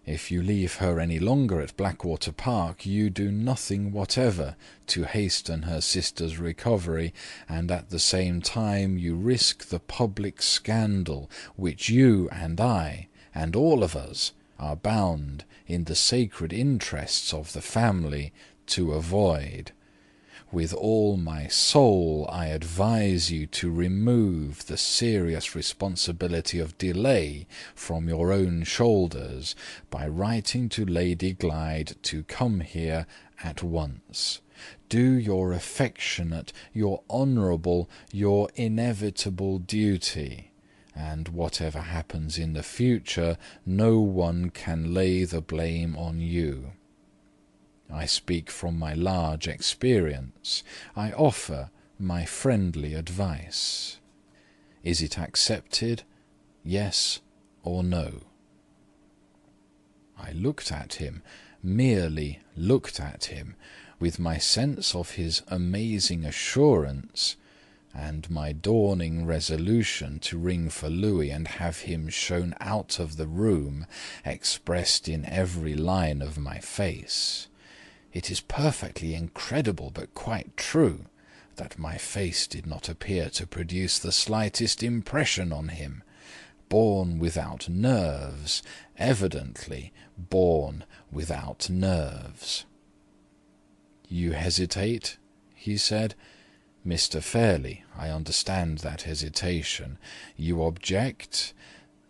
If you leave her any longer at Blackwater Park, you do nothing whatever to hasten her sister's recovery, and at the same time you risk the public scandal which you and I, and all of us, are bound, in the sacred interests of the family, to avoid. With all my soul I advise you to remove the serious responsibility of delay from your own shoulders by writing to Lady Glyde to come here at once. Do your affectionate, your honourable, your inevitable duty, and whatever happens in the future, no one can lay the blame on you. I speak from my large experience. I offer my friendly advice. Is it accepted? Yes or no?" I looked at him, merely looked at him, with my sense of his amazing assurance, and my dawning resolution to ring for Louis and have him shown out of the room expressed in every line of my face. It is perfectly incredible, but quite true, that my face did not appear to produce the slightest impression on him. Born without nerves, evidently born without nerves. "You hesitate?" he said. "Mr. Fairley, I understand that hesitation. You object?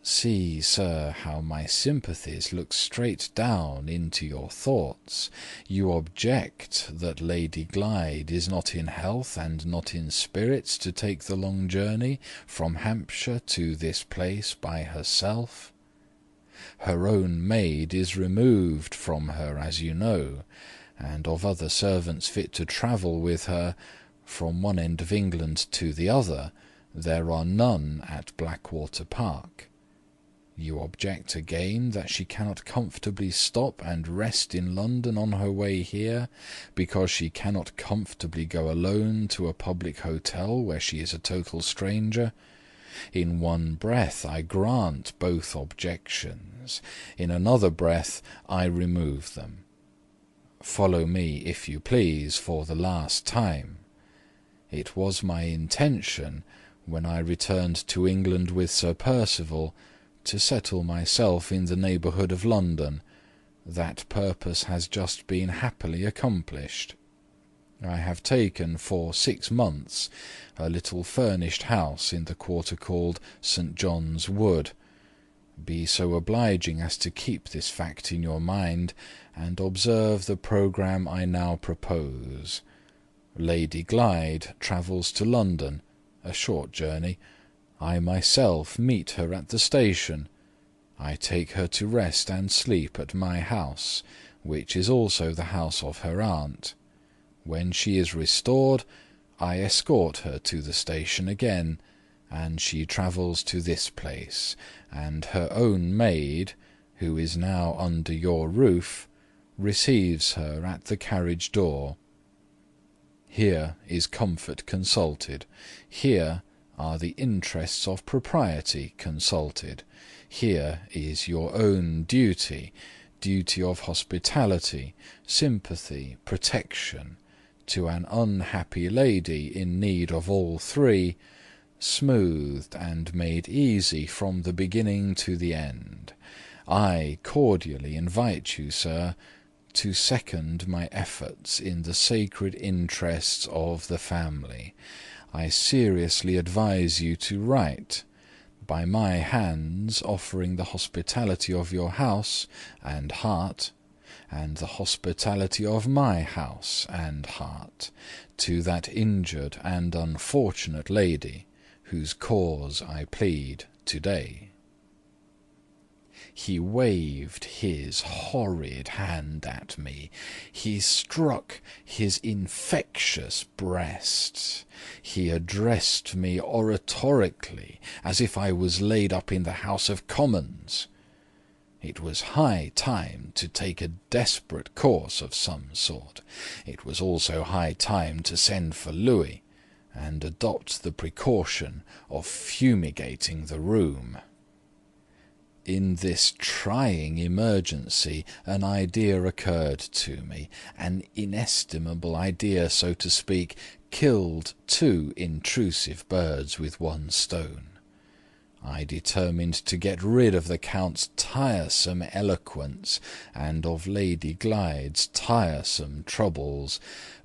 See, sir, how my sympathies look straight down into your thoughts. You object that Lady Glyde is not in health and not in spirits to take the long journey from Hampshire to this place by herself. Her own maid is removed from her, as you know, and of other servants fit to travel with her from one end of England to the other, there are none at Blackwater Park. You object again that she cannot comfortably stop and rest in London on her way here, because she cannot comfortably go alone to a public hotel where she is a total stranger. In one breath I grant both objections. In another breath I remove them. Follow me, if you please, for the last time. It was my intention, when I returned to England with Sir Percival, to settle myself in the neighbourhood of London. That purpose has just been happily accomplished. I have taken for 6 months a little furnished house in the quarter called St. John's Wood. Be so obliging as to keep this fact in your mind, and observe the programme I now propose. Lady Glyde travels to London, a short journey. I myself meet her at the station. I take her to rest and sleep at my house, which is also the house of her aunt. When she is restored, I escort her to the station again, and she travels to this place, and her own maid, who is now under your roof, receives her at the carriage door. Here is comfort consulted. Here are the interests of propriety consulted. Here is your own duty, duty of hospitality, sympathy, protection, to an unhappy lady in need of all three, smoothed and made easy from the beginning to the end. I cordially invite you, sir, to second my efforts in the sacred interests of the family. I seriously advise you to write, by my hands offering the hospitality of your house and heart, and the hospitality of my house and heart, to that injured and unfortunate lady, whose cause I plead to-day. He waved his horrid hand at me. He struck his infectious breast. He addressed me oratorically, as if I was laid up in the House of Commons. It was high time to take a desperate course of some sort. It was also high time to send for Louis, and adopt the precaution of fumigating the room. In this trying emergency an idea occurred to me, an inestimable idea, so to speak, killed 2 intrusive birds with one stone. I determined to get rid of the Count's tiresome eloquence and of Lady Glyde's tiresome troubles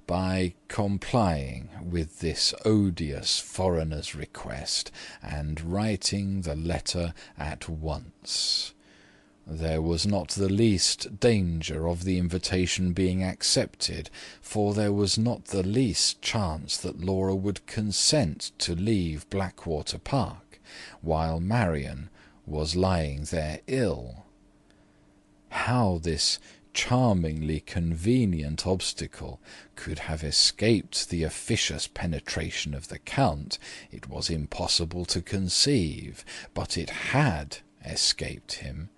by complying with this odious foreigner's request and writing the letter at once. There was not the least danger of the invitation being accepted, for there was not the least chance that Laura would consent to leave Blackwater Park, while Marian was lying there ill. How this charmingly convenient obstacle could have escaped the officious penetration of the Count, it was impossible to conceive, but it had escaped him.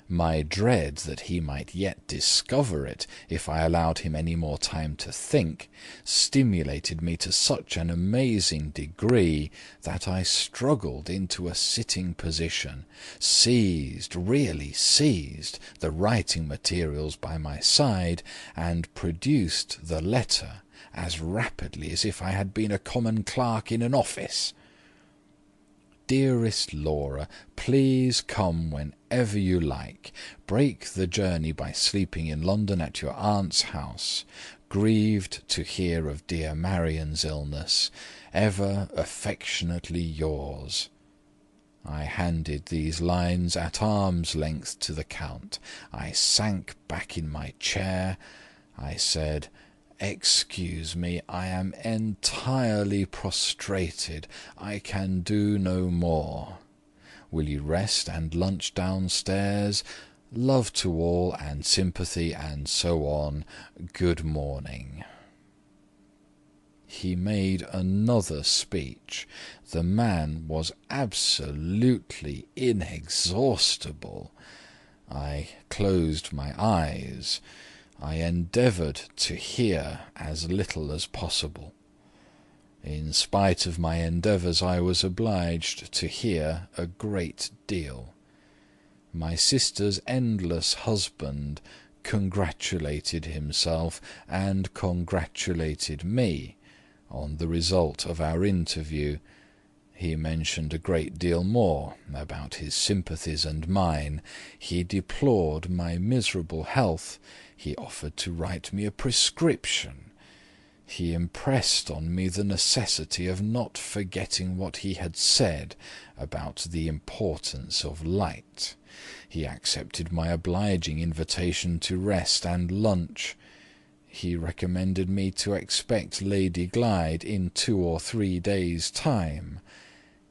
My dread that he might yet discover it, if I allowed him any more time to think, stimulated me to such an amazing degree that I struggled into a sitting position, really seized the writing materials by my side, and produced the letter as rapidly as if I had been a common clerk in an office. Dearest Laura, please come whenever you like. Break the journey by sleeping in London at your aunt's house. Grieved to hear of dear Marian's illness. Ever affectionately yours, I handed these lines at arm's length to the Count. I sank back in my chair. I said, "Excuse me, I am entirely prostrated. I can do no more. Will you rest and lunch downstairs? Love to all, and sympathy, and so on. Good morning." He made another speech. The man was absolutely inexhaustible. I closed my eyes. I endeavoured to hear as little as possible. In spite of my endeavours, I was obliged to hear a great deal. My sister's endless husband congratulated himself and congratulated me on the result of our interview. He mentioned a great deal more about his sympathies and mine. He deplored my miserable health. He offered to write me a prescription. He impressed on me the necessity of not forgetting what he had said about the importance of light. He accepted my obliging invitation to rest and lunch. He recommended me to expect Lady Glyde in 2 or 3 days' time.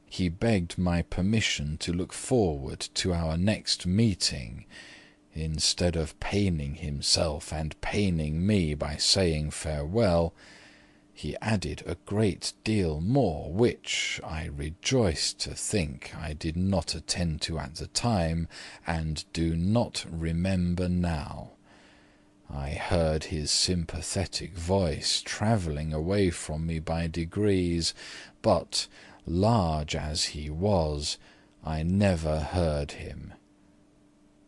He begged my permission to look forward to our next meeting, instead of paining himself and paining me by saying farewell. He added a great deal more, which I rejoice to think I did not attend to at the time, and do not remember now. I heard his sympathetic voice travelling away from me by degrees, but, large as he was, I never heard him.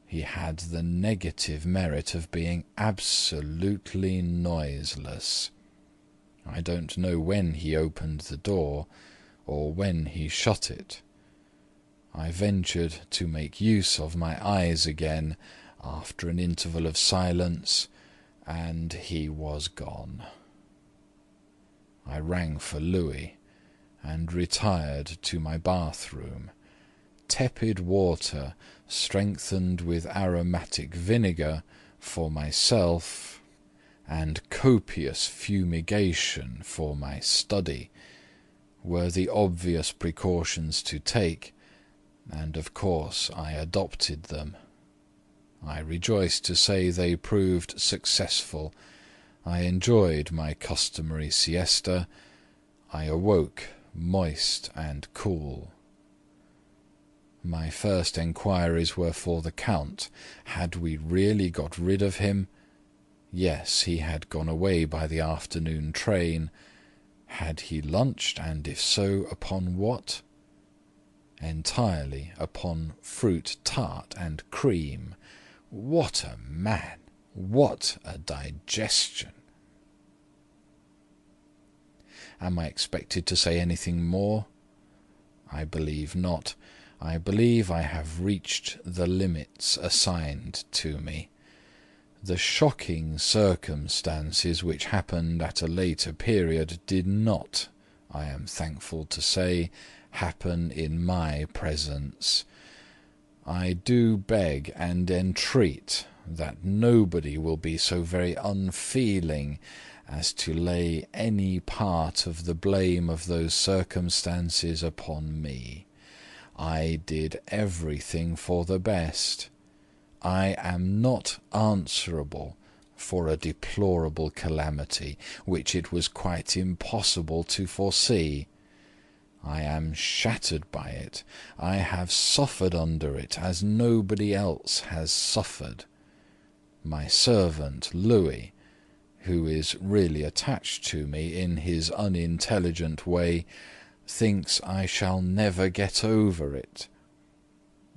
He had the negative merit of being absolutely noiseless. I don't know when he opened the door, or when he shut it. I ventured to make use of my eyes again, after an interval of silence, and he was gone. I rang for Louis, and retired to my bathroom. Tepid water, strengthened with aromatic vinegar, for myself, and copious fumigation for my study, were the obvious precautions to take, and of course I adopted them. I rejoice to say they proved successful. I enjoyed my customary siesta. I awoke moist and cool. My first enquiries were for the Count. Had we really got rid of him? Yes, he had gone away by the afternoon train. Had he lunched, and if so, upon what? Entirely upon fruit tart and cream. What a man! What a digestion! Am I expected to say anything more? I believe not. I believe I have reached the limits assigned to me. The shocking circumstances which happened at a later period did not, I am thankful to say, happen in my presence. I do beg and entreat that nobody will be so very unfeeling as to lay any part of the blame of those circumstances upon me. I did everything for the best. I am not answerable for a deplorable calamity, which it was quite impossible to foresee. I am shattered by it. I have suffered under it as nobody else has suffered. My servant Louis, who is really attached to me in his unintelligent way, thinks I shall never get over it.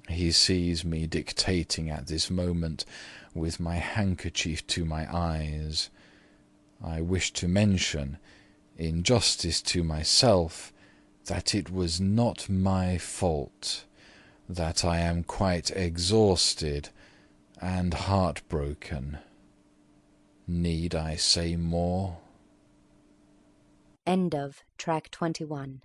He sees me dictating at this moment with my handkerchief to my eyes. I wish to mention, in justice to myself, that it was not my fault, that I am quite exhausted and heartbroken. Need I say more? End of Track 21.